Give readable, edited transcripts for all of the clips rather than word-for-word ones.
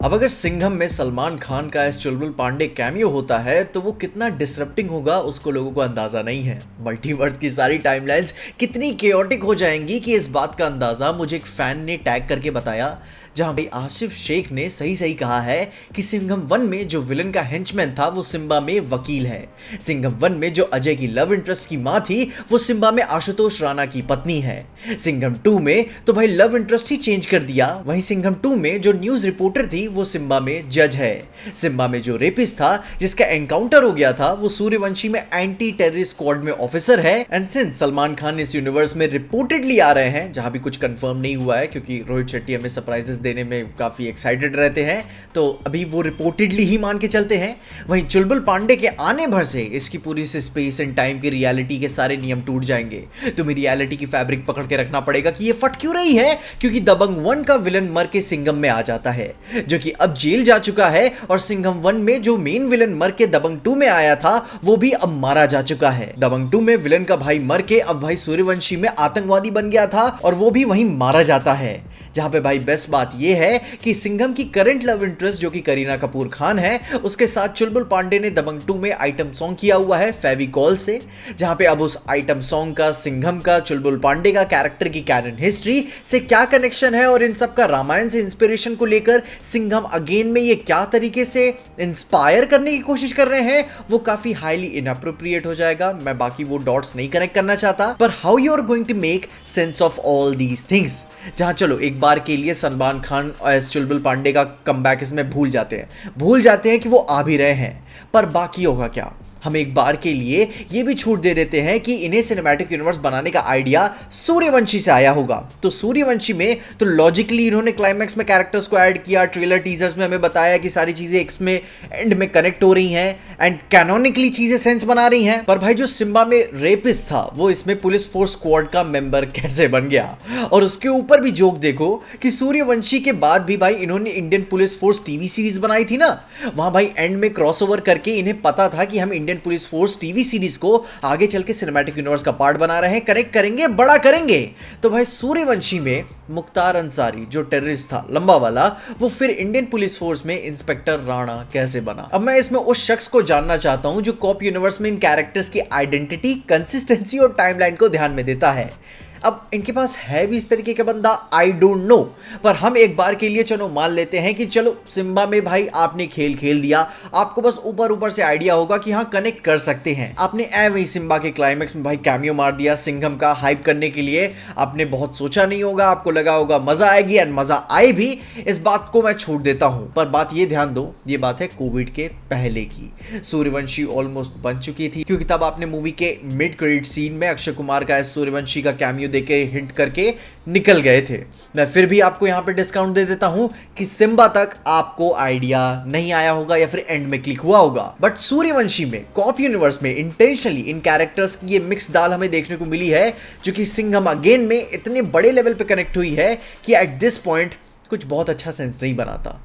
अब अगर सिंघम में सलमान खान का एस चुलबुल पांडे कैमियो होता है तो वो कितना डिसरप्टिंग होगा उसको लोगों को अंदाजा नहीं है। मल्टीवर्स की सारी टाइमलाइंस कितनी केओटिक हो जाएंगी कि इस बात का अंदाजा मुझे एक फैन ने टैग करके बताया, जहां भाई आसिफ शेख ने सही सही कहा है कि सिंघम 1 में जो विलन का हेंचमैन था वो सिम्बा में वकील है। सिंघम 1 में जो अजय की लव इंटरेस्ट की मां थी वो सिम्बा में आशुतोष राणा की पत्नी है। सिंघम 2 में तो भाई लव इंटरेस्ट ही चेंज कर दिया। वहीं सिंघम 2 में जो न्यूज रिपोर्टर थी वो सिम्बा में जज है। सिम्बा में जो रेपिस्ट था जिसका एनकाउंटर हो गया था वो सूर्यवंशी में एंटी टेररिस्ट स्क्वाड में ऑफिसर है। एंड सिंस सलमान खान इस यूनिवर्स में रिपोर्टेडली आ रहे हैं, जहां भी कुछ कंफर्म नहीं हुआ है क्योंकि रोहित शेट्टी हमें सरप्राइजेस देने में काफी एक्साइटेड रहते हैं, तो अभी वो रिपोर्टेडली ही मान के चलते हैं। वहीं चुलबुल पांडे के आने भर से इसकी पूरी से स्पेस एंड टाइम की रियलिटी के सारे नियम टूट जाएंगे। तुम्हें रियलिटी की फैब्रिक पकड़ के रखना पड़ेगा कि ये फट क्यों रही है, क्योंकि दबंग 1 का विलन मर के सिंघम में आ जाता है जो कि अब जेल जा चुका है, और सिंघम 1 में जो मेन विलन मर के दबंग 2 में आया था वो भी अब मारा जा चुका है। दबंग 2 में विलन का भाई मर के अब भाई सूर्यवंशी में आतंकवादी बन गया था और वो भी वहीं मारा जाता है। जहां पे भाई बेस्ट बात यह है कि सिंघम की करंट लव इंटरेस्ट जो कि करीना कपूर खान है, उसके साथ चुलबुल पांडे ने दबंग 2 में आइटम सॉन्ग किया हुआ है फेविकॉल से, जहां पे अब उस आइटम सॉन्ग का सिंघम का चुलबुल पांडे का कैरेक्टर की कैनन हिस्ट्री से क्या कनेक्शन है और इन सब का रामायण से इंस्पिरेशन को लेकर सिंघम अगेन में ये क्या तरीके से इंस्पायर करने की कोशिश कर रहे हैं वो काफी हाईली इनअप्रोप्रिएट हो जाएगा। मैं बाकी वो डॉट्स नहीं कनेक्ट करना चाहता, पर how you are going to make sense of all these things. जहां चलो एक बार के लिए सलमान खान और चुलबुल पांडे का कमबैक इसमें भूल जाते हैं कि वो आ भी रहे हैं, पर बाकी होगा क्या। हम एक बार के लिए ये भी छूट दे देते हैं कि इन्हें सिनेमैटिक यूनिवर्स बनाने का आइडिया सूर्यवंशी से आया होगा, तो सूर्यवंशी में तो लॉजिकली इन्होंने क्लाइमैक्स में कैरेक्टर्स को ऐड किया। ट्रेलर टीजर्स में हमें बताया कि सारी चीजें इसमें एंड में कनेक्ट हो रही हैं एंड कैनोनिकली चीजें सेंस बना रही हैं। पर भाई जो सिम्बा में रेपिस्ट था वो इसमें पुलिस फोर्स स्क्वाड का मेंबर कैसे बन गया, और उसके ऊपर भी जोक देखो कि सूर्यवंशी के बाद भी भाई इन्होंने Indian police force TV series बनाई थी ना, वहां भाई एंड में क्रॉसओवर करके इन्हें पता था कि हम Indian police force TV series को आगे चल के सिनेमैटिक यूनिवर्स का पार्ट बना रहे हैं, कनेक्ट करेंगे, बड़ा करेंगे। तो भाई सूर्यवंशी में मुख्तार अंसारी जो टेररिस्ट था लंबा वाला, वो फिर इंडियन पुलिस फोर्स में इंस्पेक्टर राणा कैसे बना। अब मैं इसमें उस शख्स को जानना चाहता हूं जो कॉप यूनिवर्स में इन कैरेक्टर्स की आइडेंटिटी, कंसिस्टेंसी और टाइमलाइन को ध्यान में देता है। अब इनके पास है भी इस तरीके का बंदा, आई डोंट नो, पर हम एक बार के लिए चलो मान लेते हैं कि चलो सिम्बा में भाई आपने खेल खेल दिया, आपको बस ऊपर ऊपर से आइडिया होगा कि हाँ कनेक्ट कर सकते हैं। आपने वही सिम्बा के क्लाइमैक्स में भाई कैमियो मार दिया सिंघम का हाइप करने के लिए, आपने बहुत सोचा नहीं होगा, आपको लगा होगा मजा आएगी एंड मजा आए भी, इस बात को मैं छोड़ देता हूं। पर बात ये ध्यान दो, ये बात है कोविड के पहले की। सूर्यवंशी ऑलमोस्ट बन चुकी थी क्योंकि तब आपने मूवी के मिड क्रेडिट सीन में अक्षय कुमार का सूर्यवंशी का कैमियो देके हिंट करके निकल गए थे। मैं फिर भी आपको यहां पे डिस्काउंट दे देता हूं कि सिम्बा तक आपको आइडिया नहीं आया होगा या फिर एंड में क्लिक हुआ होगा, बट सूर्यवंशी में कॉप यूनिवर्स में इंटेंशनली इन कैरेक्टर्स की ये मिक्स दाल हमें देखने को मिली है, जो कि सिंघम अगेन में इतने बड़े लेवल पे कनेक्ट हुई है कि एट दिस पॉइंट कुछ बहुत अच्छा सेंस नहीं बनाता,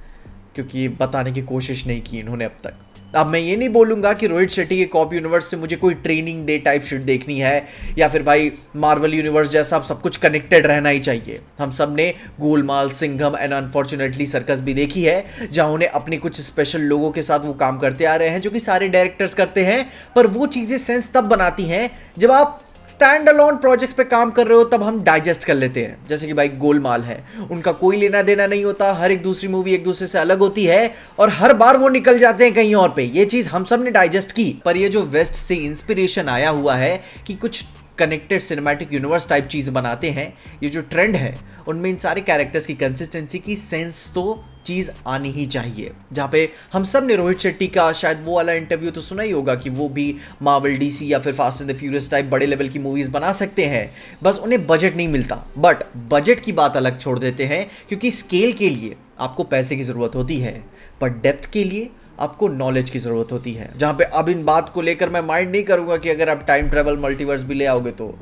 क्योंकि बताने की कोशिश नहीं की इन्होंने अब तक। अब मैं ये नहीं बोलूंगा कि रोहित शेट्टी के कॉप यूनिवर्स से मुझे कोई ट्रेनिंग डे टाइप शिट देखनी है या फिर भाई मार्वल यूनिवर्स जैसा सब कुछ कनेक्टेड रहना ही चाहिए। हम सब ने Golmaal, Singham and unfortunately circus भी देखी है, जहां उन्हें अपने कुछ स्पेशल लोगों के साथ वो काम करते आ रहे हैं जो कि सारे डायरेक्टर्स करते हैं, पर वो चीज़ें सेंस तब बनाती हैं जब आप स्टैंड अलोन प्रोजेक्ट्स पे काम कर रहे हो, तब हम डाइजेस्ट कर लेते हैं। जैसे कि भाई गोलमाल है, उनका कोई लेना देना नहीं होता, हर एक दूसरी मूवी एक दूसरे से अलग होती है और हर बार वो निकल जाते हैं कहीं और पे, ये चीज हम सब ने डाइजेस्ट की। पर ये जो वेस्ट से इंस्पिरेशन आया हुआ है कि कुछ कनेक्टेड सिनेमैटिक यूनिवर्स टाइप चीज बनाते हैं, ये जो ट्रेंड है उनमें इन सारे कैरेक्टर्स की कंसिस्टेंसी की सेंस तो चीज आनी ही चाहिए। जहां पे हम सब ने रोहित शेट्टी का शायद वो वाला इंटरव्यू तो सुना ही होगा कि वो भी मार्वल, डीसी या फिर fast and the furious type बड़े लेवल की मूवीज बना सकते हैं, बस उन्हें बजट नहीं मिलता। बट बजट की बात अलग छोड़ देते हैं, क्योंकि स्केल के लिए आपको पैसे की जरूरत होती है, पर डेप्थ के लिए आपको नॉलेज की ज़रूरत होती है। जहाँ पे अब इन बात को लेकर मैं माइंड नहीं करूँगा कि अगर आप टाइम ट्रेवल मल्टीवर्स भी ले आओगे तो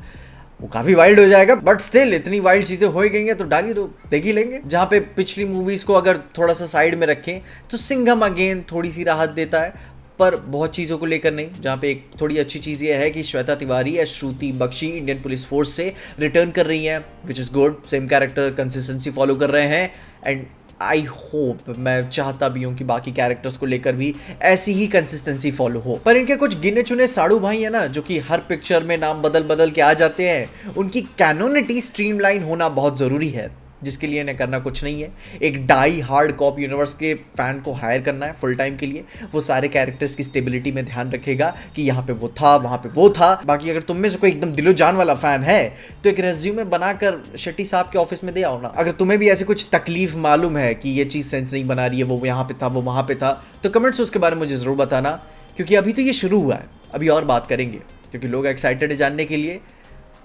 वो काफ़ी वाइल्ड हो जाएगा, बट स्टिल इतनी वाइल्ड चीज़ें हो ही गई हैं तो डालिए तो देख ही लेंगे। जहाँ पे पिछली मूवीज़ को अगर थोड़ा सा साइड में रखें तो सिंघम अगेन थोड़ी सी राहत देता है, पर बहुत चीज़ों को लेकर नहीं। जहाँ पे एक थोड़ी अच्छी चीज़ ये है कि श्वेता तिवारी या श्रुति बख्शी इंडियन पुलिस फोर्स से रिटर्न कर रही हैं, which is good. Same character consistency follow कर रहे हैं एंड आई होप, मैं चाहता भी हूँ कि बाकी कैरेक्टर्स को लेकर भी ऐसी ही कंसिस्टेंसी फॉलो हो। पर इनके कुछ गिने चुने साड़ू भाई है ना, जो कि हर पिक्चर में नाम बदल बदल के आ जाते हैं, उनकी कैनोनिटी स्ट्रीमलाइन होना बहुत ज़रूरी है, जिसके लिए इन्हें करना कुछ नहीं है। एक डाई हार्ड कॉप यूनिवर्स के फैन को हायर करना है फुल टाइम के लिए। वो सारे कैरेक्टर्स की स्टेबिलिटी में ध्यान रखेगा कि यहाँ पे वो था, वहाँ पे वो था। बाकी अगर तुम में से कोई एकदम दिलो जान वाला फैन है तो एक रेज्यूमे बनाकर शेट्टी साहब के ऑफिस में दे आओ ना। अगर तुम्हें भी ऐसी कुछ तकलीफ मालूम है कि ये चीज़ सेंस नहीं बना रही है, वो यहाँ पे था, वो वहाँ पे था, तो कमेंट्स उसके बारे में मुझे ज़रूर बताना, क्योंकि अभी तो ये शुरू हुआ है, अभी और बात करेंगे, क्योंकि लोग एक्साइटेड है जानने के लिए।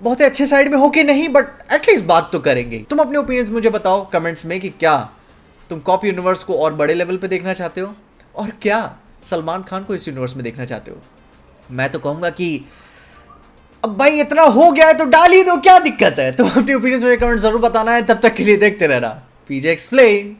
बहुत ही अच्छे साइड में हो कि नहीं, बट एटलीस्ट बात तो करेंगे। तुम अपने ओपिनियंस मुझे बताओ कमेंट्स में कि क्या तुम कॉप यूनिवर्स को और बड़े लेवल पे देखना चाहते हो, और क्या सलमान खान को इस यूनिवर्स में देखना चाहते हो। मैं तो कहूंगा कि अब भाई इतना हो गया है तो डाल ही दो, क्या दिक्कत है। तुम अपने ओपिनियंस मुझे कमेंट जरूर बताना है। तब तक के लिए देखते रहना पीजे एक्सप्लेन।